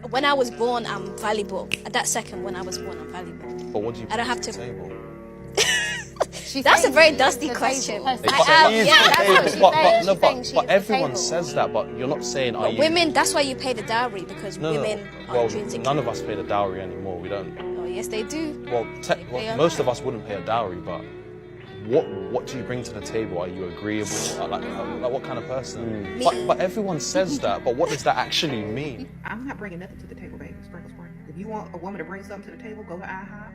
when I was born, I'm valuable. At that second, when I was born, I'm valuable. But what do you I don't have bring to. the table? That's a very dusty question. But everyone says that, but you're not saying, are you... Women, that's why you pay the dowry, because women are intrinsically... None of us pay the dowry anymore, we don't. Oh, yes, they do. Well, most of us wouldn't pay a dowry, but what do you bring to the table? Are you agreeable? Like what kind of person? But everyone says that, but what does that actually mean? I'm not bringing nothing to the table, baby. Sprinkle. If you want a woman to bring something to the table, go to IHOP.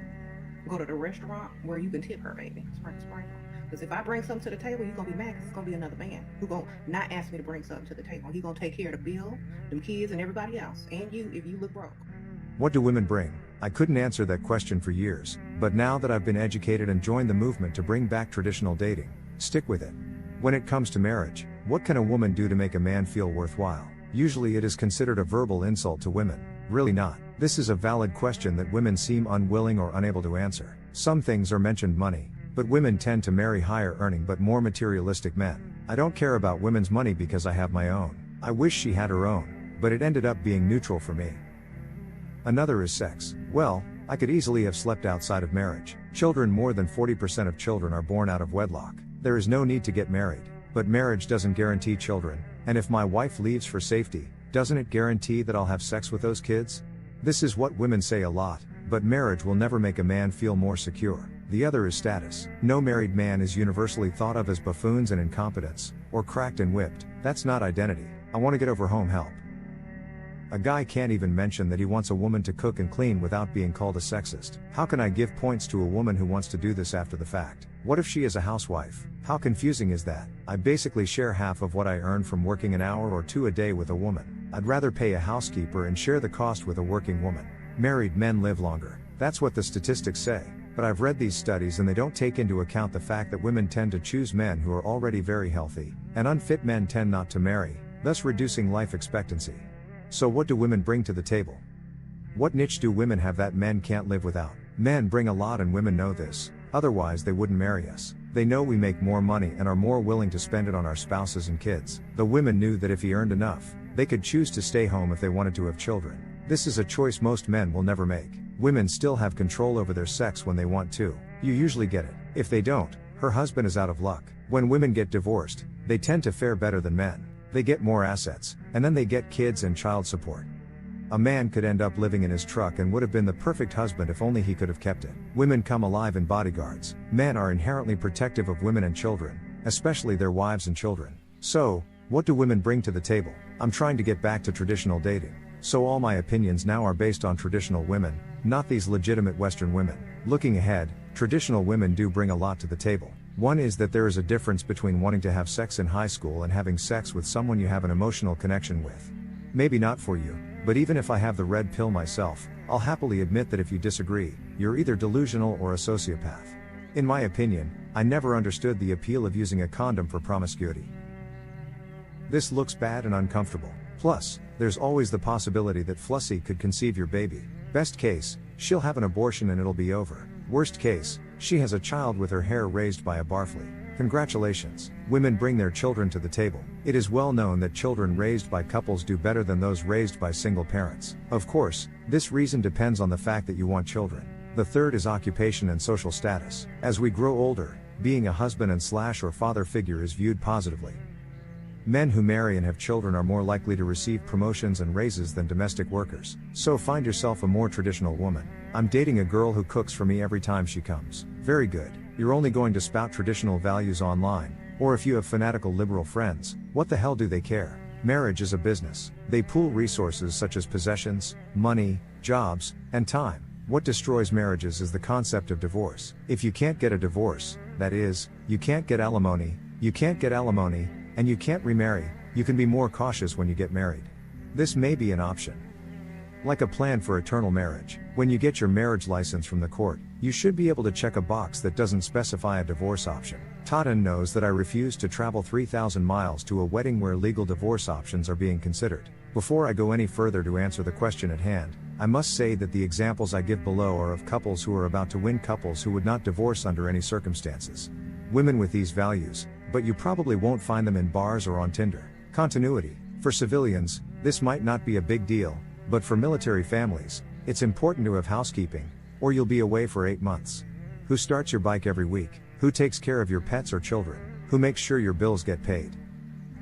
Go to the restaurant where you can tip her, baby. Sprinkle. Because if I bring something to the table, you're going to be mad because it's going to be another man who's going to not ask me to bring something to the table. He's going to take care of the bill, them kids, and everybody else. And you, if you look broke. What do women bring? I couldn't answer that question for years, but now that I've been educated and joined the movement to bring back traditional dating, stick with it. When it comes to marriage, what can a woman do to make a man feel worthwhile? Usually it is considered a verbal insult to women. Really not. This is a valid question that women seem unwilling or unable to answer. Some things are mentioned money, but women tend to marry higher earning but more materialistic men. I don't care about women's money because I have my own. I wish she had her own, but it ended up being neutral for me. Another is sex. Well, I could easily have slept outside of marriage. Children, more than 40% of children are born out of wedlock. There is no need to get married, but marriage doesn't guarantee children, and if my wife leaves for safety, doesn't it guarantee that I'll have sex with those kids? This is what women say a lot, but marriage will never make a man feel more secure. The other is status. No married man is universally thought of as buffoons and incompetents, or cracked and whipped. That's not identity. I want to get over home help. A guy can't even mention that he wants a woman to cook and clean without being called a sexist. How can I give points to a woman who wants to do this after the fact? What if she is a housewife? How confusing is that? I basically share half of what I earn from working an hour or two a day with a woman. I'd rather pay a housekeeper and share the cost with a working woman. Married men live longer. That's what the statistics say. But I've read these studies and they don't take into account the fact that women tend to choose men who are already very healthy, and unfit men tend not to marry, thus reducing life expectancy. So what do women bring to the table? What niche do women have that men can't live without? Men bring a lot and women know this, otherwise they wouldn't marry us. They know we make more money and are more willing to spend it on our spouses and kids. The women knew that if he earned enough, they could choose to stay home if they wanted to have children. This is a choice most men will never make. Women still have control over their sex when they want to. You usually get it. If they don't, her husband is out of luck. When women get divorced, they tend to fare better than men. They get more assets, and then they get kids and child support. A man could end up living in his truck and would have been the perfect husband if only he could have kept it. Women come alive in bodyguards. Men are inherently protective of women and children, especially their wives and children. So, what do women bring to the table? I'm trying to get back to traditional dating. So all my opinions now are based on traditional women, not these legitimate Western women. Looking ahead, traditional women do bring a lot to the table. One is that there is a difference between wanting to have sex in high school and having sex with someone you have an emotional connection with. Maybe not for you, but even if I have the red pill myself, I'll happily admit that if you disagree, you're either delusional or a sociopath. In my opinion, I never understood the appeal of using a condom for promiscuity. This looks bad and uncomfortable. Plus, there's always the possibility that Flossie could conceive your baby. Best case, she'll have an abortion and it'll be over. Worst case, she has a child with her hair raised by a barfly. Congratulations. Women bring their children to the table. It is well known that children raised by couples do better than those raised by single parents. Of course, this reason depends on the fact that you want children. The third is occupation and social status. As we grow older, being a husband and / or father figure is viewed positively. Men who marry and have children are more likely to receive promotions and raises than domestic workers. So find yourself a more traditional woman. I'm dating a girl who cooks for me every time she comes. Very good. You're only going to spout traditional values online, or if you have fanatical liberal friends, what the hell do they care? Marriage is a business. They pool resources such as possessions, money, jobs, and time. What destroys marriages is the concept of divorce. If you can't get a divorce, that is, you can't get alimony, and you can't remarry, you can be more cautious when you get married. This may be an option. Like a plan for eternal marriage. When you get your marriage license from the court, you should be able to check a box that doesn't specify a divorce option. Totten knows that I refused to travel 3,000 miles to a wedding where legal divorce options are being considered. Before I go any further to answer the question at hand, I must say that the examples I give below are of couples who are about to win, couples who would not divorce under any circumstances. Women with these values, but you probably won't find them in bars or on Tinder. Continuity. For civilians, this might not be a big deal, But for military families, it's important to have housekeeping, or you'll be away for 8 months. Who starts your bike every week? Who takes care of your pets or children? Who makes sure your bills get paid?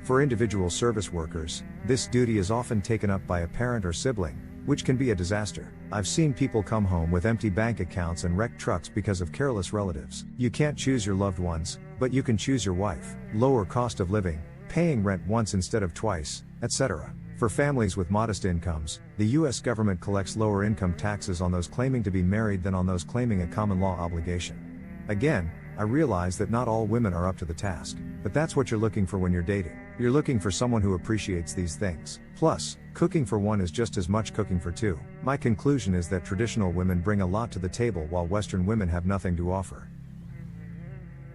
For individual service workers, this duty is often taken up by a parent or sibling, which can be a disaster. I've seen people come home with empty bank accounts and wrecked trucks because of careless relatives. You can't choose your loved ones, but you can choose your wife. Lower cost of living, paying rent once instead of twice, etc. For families with modest incomes, the US government collects lower income taxes on those claiming to be married than on those claiming a common law obligation. Again, I realize that not all women are up to the task, but that's what you're looking for when you're dating. You're looking for someone who appreciates these things. Plus, cooking for one is just as much cooking for two. My conclusion is that traditional women bring a lot to the table while Western women have nothing to offer.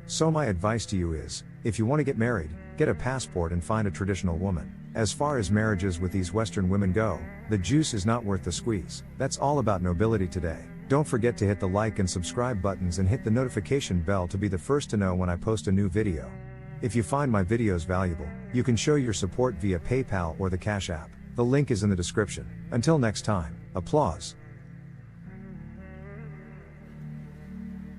So my advice to you is, if you want to get married, get a passport and find a traditional woman. As far as marriages with these Western women go, the juice is not worth the squeeze. That's all about nobility today. Don't forget to hit the like and subscribe buttons and hit the notification bell to be the first to know when I post a new video. If you find my videos valuable, you can show your support via PayPal or the Cash App. The link is in the description. Until next time, applause.